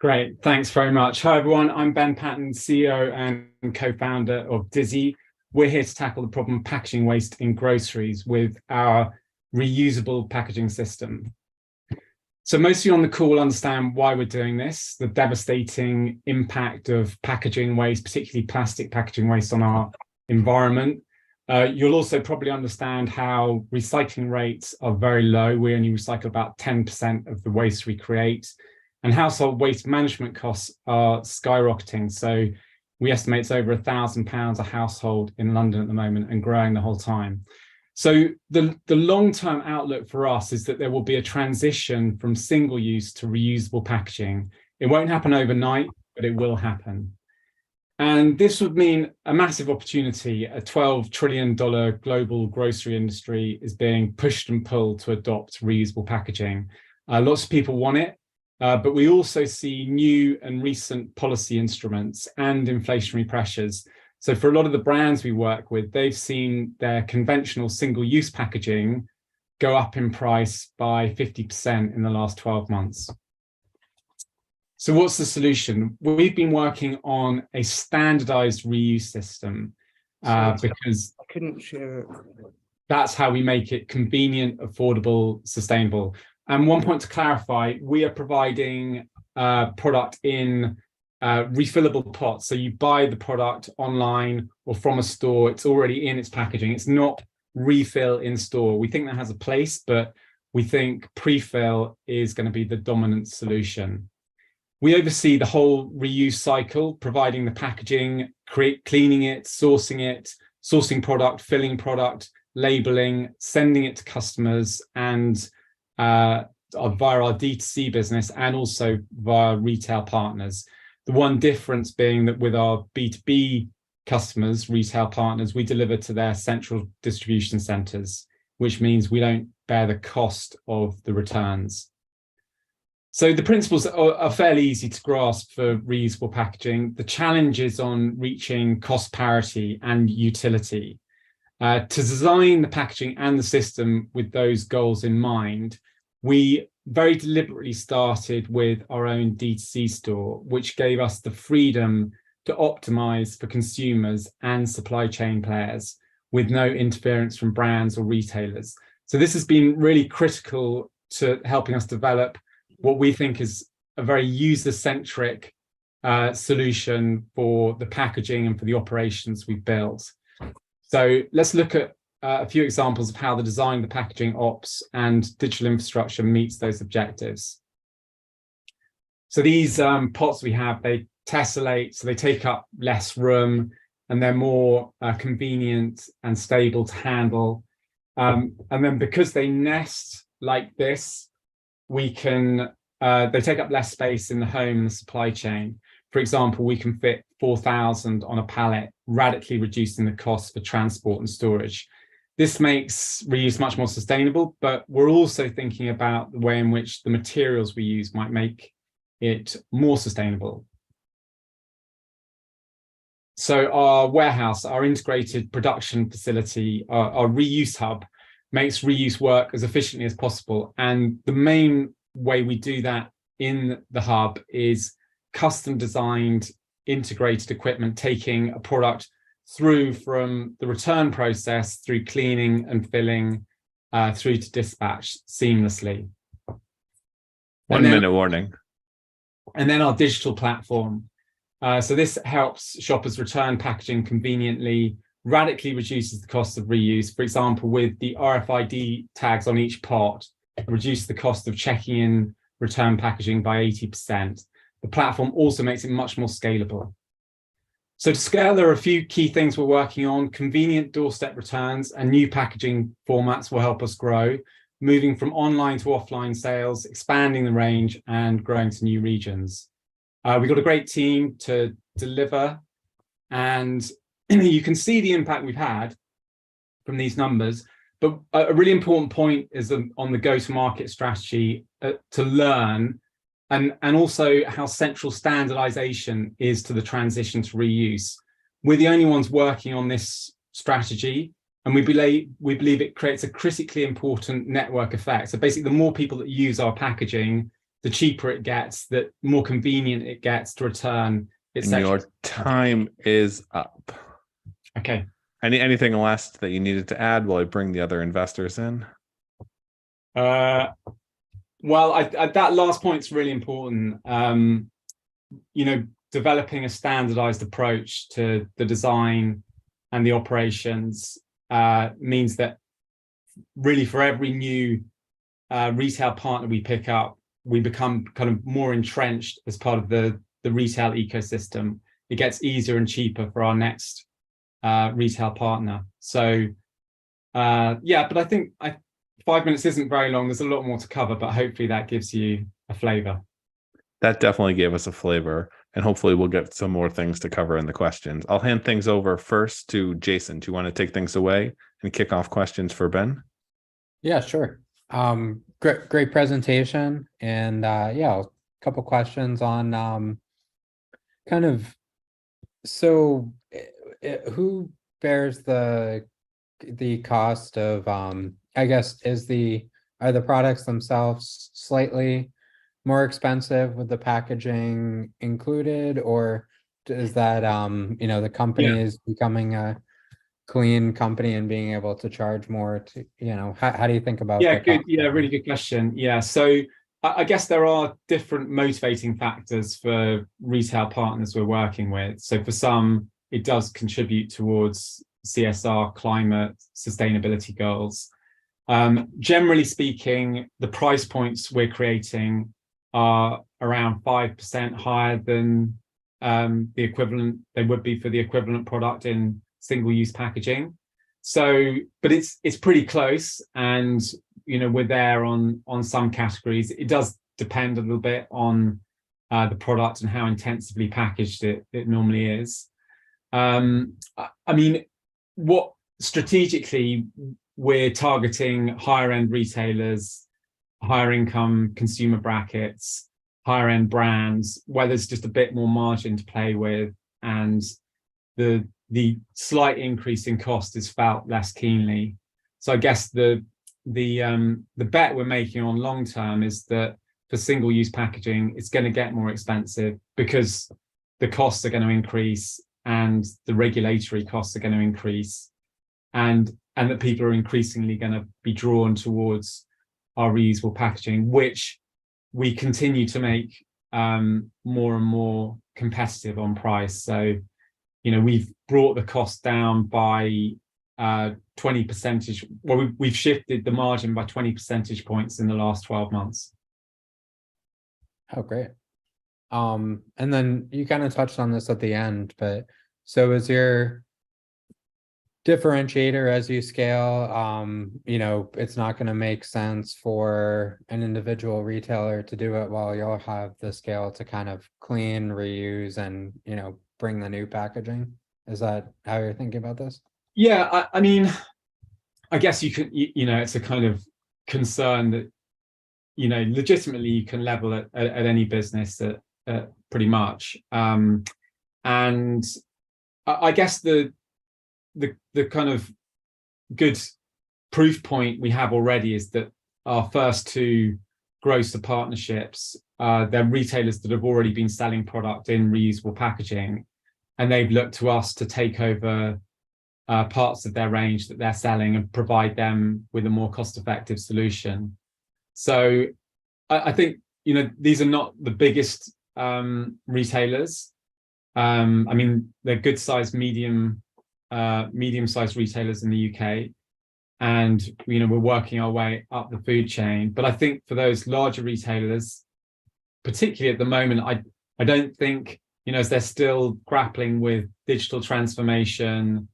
Great, thanks very much. Hi everyone, I'm Ben Patton, CEO and co-founder of Dizzie. We're here to tackle the problem of packaging waste in groceries with our reusable packaging system. So most of you on the call understand why we're doing this, the devastating impact of packaging waste, particularly plastic packaging waste on our environment. You'll also probably understand how recycling rates are very low. We only recycle about 10% of the waste we create. And household waste management costs are skyrocketing. So we estimate it's over £1,000 a household in London at the moment and growing the whole time. So the long-term outlook for us is that there will be a transition from single-use to reusable packaging. It won't happen overnight, but it will happen. And this would mean a massive opportunity. A $12 trillion global grocery industry is being pushed and pulled to adopt reusable packaging. Lots of people want it. But we also see new and recent policy instruments and inflationary pressures. So for a lot of the brands we work with, they've seen their conventional single-use packaging go up in price by 50% in the last 12 months. So what's the solution? We've been working on a standardized reuse system because I couldn't share it. That's how we make it convenient, affordable, sustainable. And one point to clarify, we are providing product in refillable pots. So you buy the product online or from a store, it's already in its packaging. It's not refill in store. We think that has a place, but we think pre-fill is going to be the dominant solution. We oversee the whole reuse cycle, providing the packaging, cleaning it, sourcing product, filling product, labeling, sending it to customers, and via our D2C business and also via retail partners. The one difference being that with our B2B customers, retail partners, we deliver to their central distribution centers, which means we don't bear the cost of the returns. So the principles are fairly easy to grasp for reusable packaging. The challenge is on reaching cost parity and utility. To design the packaging and the system with those goals in mind, we very deliberately started with our own D2C store, which gave us the freedom to optimize for consumers and supply chain players with no interference from brands or retailers. So this has been really critical to helping us develop what we think is a very user-centric solution for the packaging and for the operations we've built. So let's look at a few examples of how the design, the packaging, ops, and digital infrastructure meets those objectives. So these pots we have, they tessellate, so they take up less room, and they're more convenient and stable to handle. And then because they nest like this, we can, they take up less space in the home and the supply chain. For example, we can fit 4,000 on a pallet, radically reducing the cost for transport and storage. This makes reuse much more sustainable, but we're also thinking about the way in which the materials we use might make it more sustainable. So our warehouse, our integrated production facility, our reuse hub makes reuse work as efficiently as possible. And the main way we do that in the hub is custom designed integrated equipment, taking a product through from the return process, through cleaning and filling, through to dispatch seamlessly. 1 minute warning. And then our digital platform. So this helps shoppers return packaging conveniently, radically reduces the cost of reuse. For example, with the RFID tags on each pot, reduce the cost of checking in return packaging by 80%. The platform also makes it much more scalable. So to scale, there are a few key things we're working on. Convenient doorstep returns and new packaging formats will help us grow, moving from online to offline sales, expanding the range and growing to new regions. We've got a great team to deliver, and you can see the impact we've had from these numbers. But a really important point is on the go-to-market strategy to learn and also how central standardization is to the transition to reuse. We're the only ones working on this strategy, and we believe it creates a critically important network effect. So basically, the more people that use our packaging, the cheaper it gets, the more convenient it gets to return, etc. Your time is up. Okay. Anything last that you needed to add while I bring the other investors in? Well, that last point's really important. Developing a standardized approach to the design and the operations means that really for every new retail partner we pick up, we become kind of more entrenched as part of the retail ecosystem. It gets easier and cheaper for our next retail partner. So but I think 5 minutes isn't very long. There's a lot more to cover, but hopefully that gives you a flavor. That definitely gave us a flavor, and hopefully we'll get some more things to cover in the questions. I'll hand things over first to Jason. Do you want to take things away and kick off questions for Ben? Yeah, sure. Great presentation, and a couple questions on kind of, so who bears the cost of I guess are the products themselves slightly more expensive with the packaging included, or is that the company is becoming a clean company and being able to charge more to, how do you think about good, really good question. So I guess there are different motivating factors for retail partners we're working with. So for some, it does contribute towards CSR, climate, sustainability goals. Generally speaking, the price points we're creating are around 5% higher than the equivalent they would be for the equivalent product in single-use packaging. So, but it's pretty close, and we're there on some categories. It does depend a little bit on the product and how intensively packaged it normally is. I mean, what strategically we're targeting higher end retailers, higher income consumer brackets, higher end brands, where there's just a bit more margin to play with, and the slight increase in cost is felt less keenly. So I guess the bet we're making on long term is that for single use packaging, it's going to get more expensive because the costs are going to increase and the regulatory costs are going to increase, and that people are increasingly going to be drawn towards our reusable packaging, which we continue to make more and more competitive on price. So, we've brought the cost down by 20 percentage. Well, we've shifted the margin by 20 percentage points in the last 12 months. Oh, great. And then you kind of touched on this at the end, but so is your differentiator as you scale, it's not going to make sense for an individual retailer to do it while you'll have the scale to kind of clean, reuse, and, bring the new packaging. Is that how you're thinking about this? Yeah, I mean, I guess you could, it's a kind of concern that, legitimately you can level at any business at pretty much. And I guess the kind of good proof point we have already is that our first two grocer partnerships, they're retailers that have already been selling product in reusable packaging, and they've looked to us to take over parts of their range that they're selling and provide them with a more cost-effective solution. So I think, these are not the biggest retailers. I mean, they're good-sized, medium-sized retailers in the UK, and we're working our way up the food chain. But I think for those larger retailers, particularly at the moment, I don't think, as they're still grappling with digital transformation,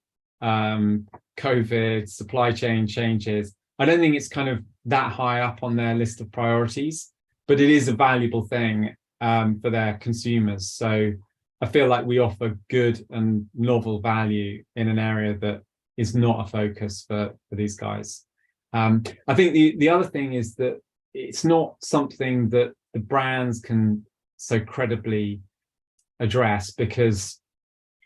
COVID, supply chain changes, I don't think it's kind of that high up on their list of priorities, but it is a valuable thing for their consumers. So I feel like we offer good and novel value in an area that is not a focus for these guys. I think the other thing is that it's not something that the brands can so credibly address, because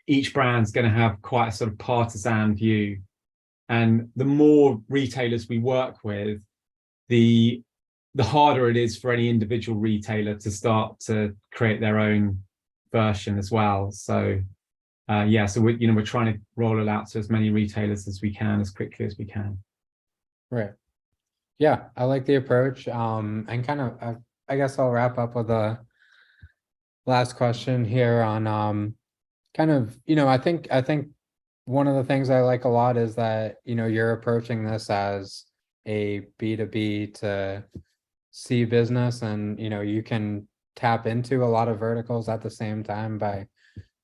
each brand's going to have quite a sort of partisan view. And the more retailers we work with, the the harder it is for any individual retailer to start to create their own version as well. So yeah, so we're trying to roll it out to as many retailers as we can, as quickly as we can. Right. Yeah, I like the approach. And kind of, I guess I'll wrap up with a last question here on kind of, I think one of the things I like a lot is that, you're approaching this as a B2B to C business, and you can tap into a lot of verticals at the same time by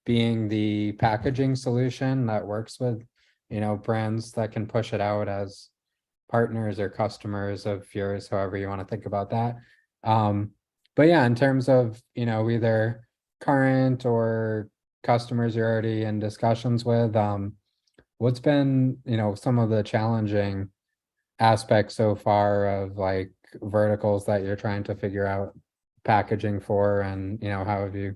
being the packaging solution that works with, brands that can push it out as partners or customers of yours, however you want to think about that. But yeah, in terms of, either current or customers you're already in discussions with, what's been, some of the challenging aspects so far of like verticals that you're trying to figure out packaging for, and how have you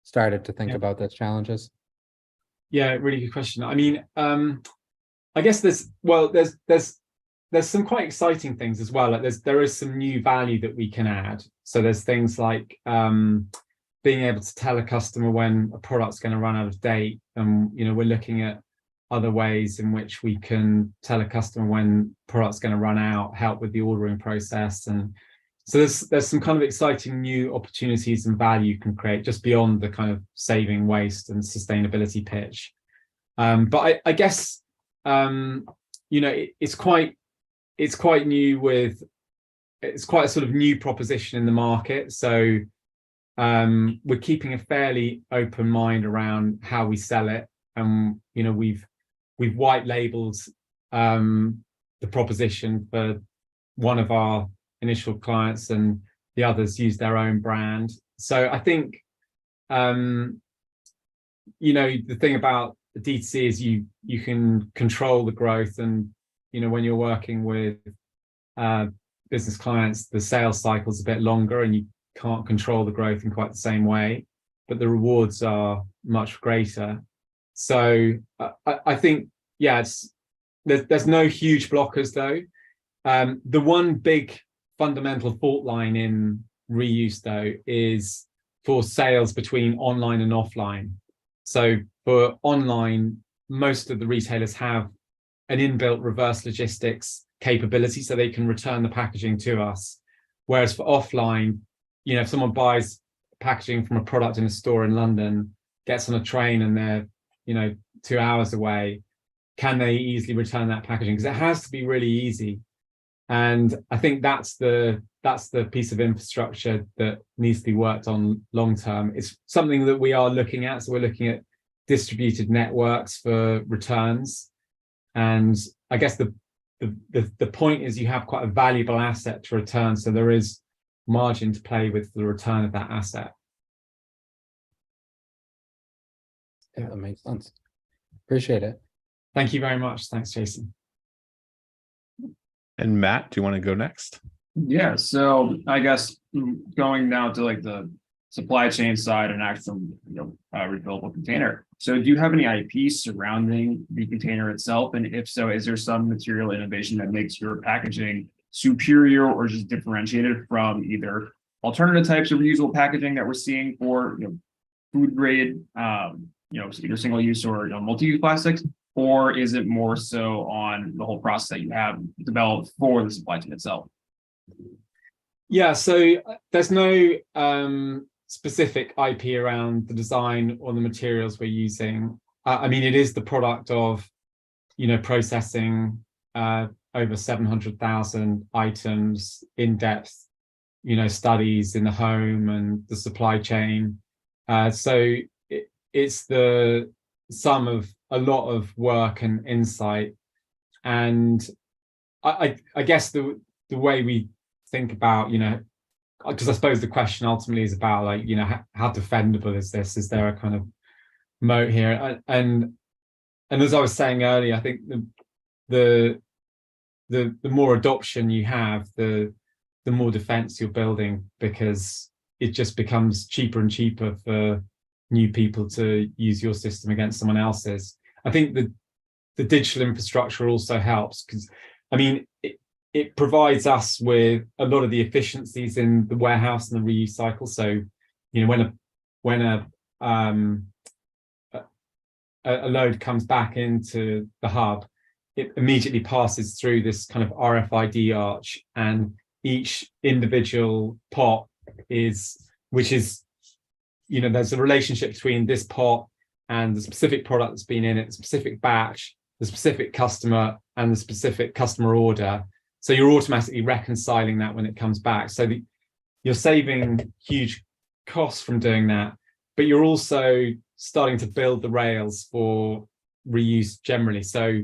started to think about those challenges? Yeah, really good question. I mean, I guess there's some quite exciting things as well. Like there is some new value that we can add. So there's things like being able to tell a customer when a product's going to run out of date, and we're looking at other ways in which we can tell a customer when product's going to run out, help with the ordering process. And so there's some kind of exciting new opportunities and value you can create just beyond the kind of saving waste and sustainability pitch. But I guess it's quite new it's quite a sort of new proposition in the market. So we're keeping a fairly open mind around how we sell it. And we've white labeled the proposition for one of our initial clients, and the others use their own brand. So I think the thing about D2C is you can control the growth, and when you're working with business clients, the sales cycle's a bit longer and you can't control the growth in quite the same way, but the rewards are much greater. So I think, yeah, there's no huge blockers though. The one big fundamental fault line in reuse though is for sales between online and offline. So for online, most of the retailers have an inbuilt reverse logistics capability, so they can return the packaging to us. Whereas for offline, if someone buys packaging from a product in a store in London, gets on a train and they're 2 hours away, can they easily return that packaging? Because it has to be really easy. And I think that's the piece of infrastructure that needs to be worked on long term. It's something that we are looking at. So we're looking at distributed networks for returns. And I guess the point is you have quite a valuable asset to return. So there is margin to play with the return of that asset. Yeah, that makes sense. Appreciate it. Thank you very much. Thanks, Jason. And Matt, do you want to go next? Yeah, so I guess going now to like the supply chain side and actual refillable container. So do you have any IP surrounding the container itself? And if so, is there some material innovation that makes your packaging superior or just differentiated from either alternative types of reusable packaging that we're seeing for food grade, either single use or multi-use plastics? Or is it more so on the whole process that you have developed for the supply chain itself? Yeah, so there's no specific IP around the design or the materials we're using. I mean, it is the product of, processing over 700,000 items, in-depth, studies in the home and the supply chain. So it's the sum of a lot of work and insight. And I guess the way we think about, because I suppose the question ultimately is about like, how defendable is this? Is there a kind of moat here? And as I was saying earlier, I think the more adoption you have, the more defense you're building, because it just becomes cheaper and cheaper for new people to use your system against someone else's. I think the digital infrastructure also helps, because I mean, it provides us with a lot of the efficiencies in the warehouse and the reuse cycle. So, you know, when a load comes back into the hub, it immediately passes through this kind of RFID arch, and each individual pot which is, you know, there's a relationship between this pot and the specific product that's been in it, the specific batch, the specific customer, and the specific customer order. So you're automatically reconciling that when it comes back. So you're saving huge costs from doing that, but you're also starting to build the rails for reuse generally. So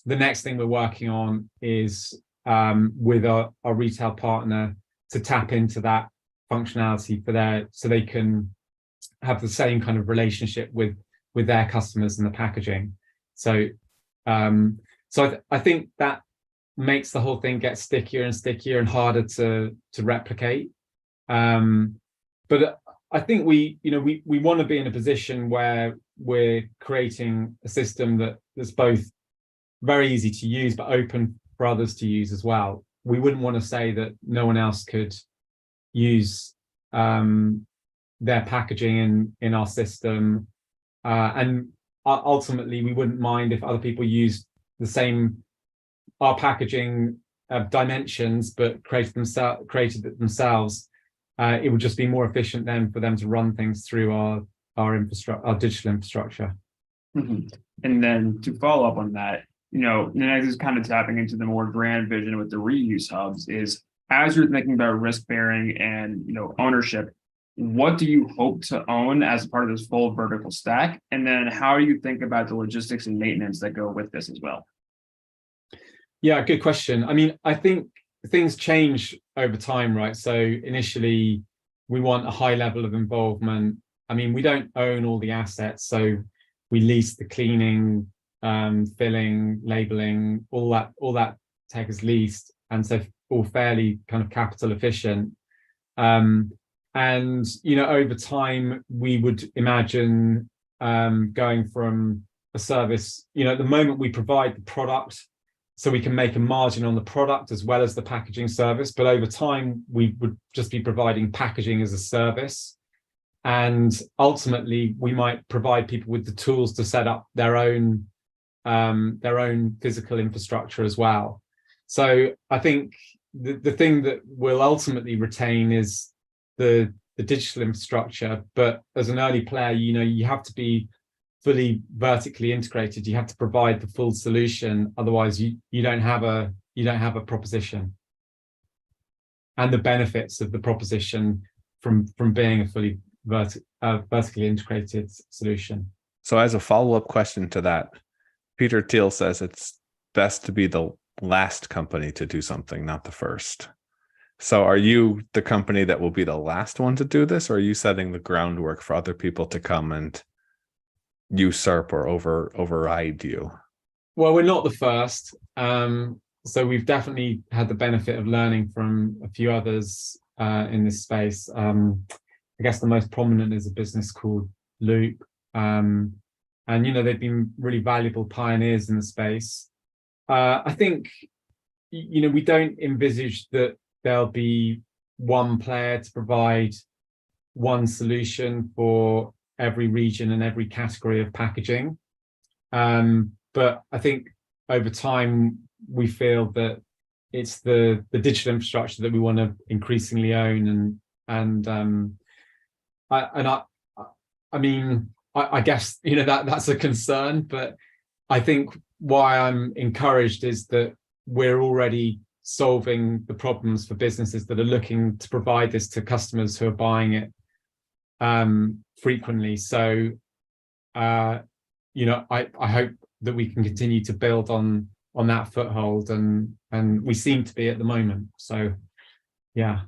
the next thing we're working on is with our retail partner to tap into that functionality so they can have the same kind of relationship with their customers and the packaging. So I think that makes the whole thing get stickier and stickier and harder to replicate. But I think we want to be in a position where we're creating a system that's both very easy to use but open for others to use as well. We wouldn't want to say that no one else could use their packaging in our system, and ultimately we wouldn't mind if other people used our packaging dimensions but created it themselves. It would just be more efficient then for them to run things through our infrastructure, our digital infrastructure. Mm-hmm. And then to follow up on that, you know, the next is kind of tapping into the more grand vision with the reuse hubs is, as you're thinking about risk bearing and, you know, ownership, what do you hope to own as part of this full vertical stack? And then how do you think about the logistics and maintenance that go with this as well? Yeah, good question. I mean, I think things change over time, right? So initially we want a high level of involvement. I mean, we don't own all the assets, so we lease the cleaning, filling, labeling, all that tech is leased, and so all fairly kind of capital efficient. And you know, over time we would imagine going from a service, you know, at the moment we provide the product so we can make a margin on the product as well as the packaging service, but over time we would just be providing packaging as a service. And ultimately we might provide people with the tools to set up their own physical infrastructure as well. So I think the thing that we'll ultimately retain is the digital infrastructure, but as an early player, you know, you have to be fully vertically integrated. You have to provide the full solution, otherwise you don't have a proposition. And the benefits of the proposition from being a fully vertically integrated solution. So as a follow-up question to that, Peter Thiel says it's best to be the last company to do something, not the first. So are you the company that will be the last one to do this, or are you setting the groundwork for other people to come and usurp or override you? Well, we're not the first. So we've definitely had the benefit of learning from a few others in this space. I guess the most prominent is a business called Loop. And, you know, they've been really valuable pioneers in the space. I think, you know, we don't envisage that there'll be one player to provide one solution for every region and every category of packaging. But I think over time, we feel that it's the digital infrastructure that we want to increasingly own. I mean, I guess, you know, that's a concern, but I think why I'm encouraged is that we're already solving the problems for businesses that are looking to provide this to customers who are buying it frequently. So, you know, I hope that we can continue to build on that foothold, and we seem to be at the moment. So, yeah.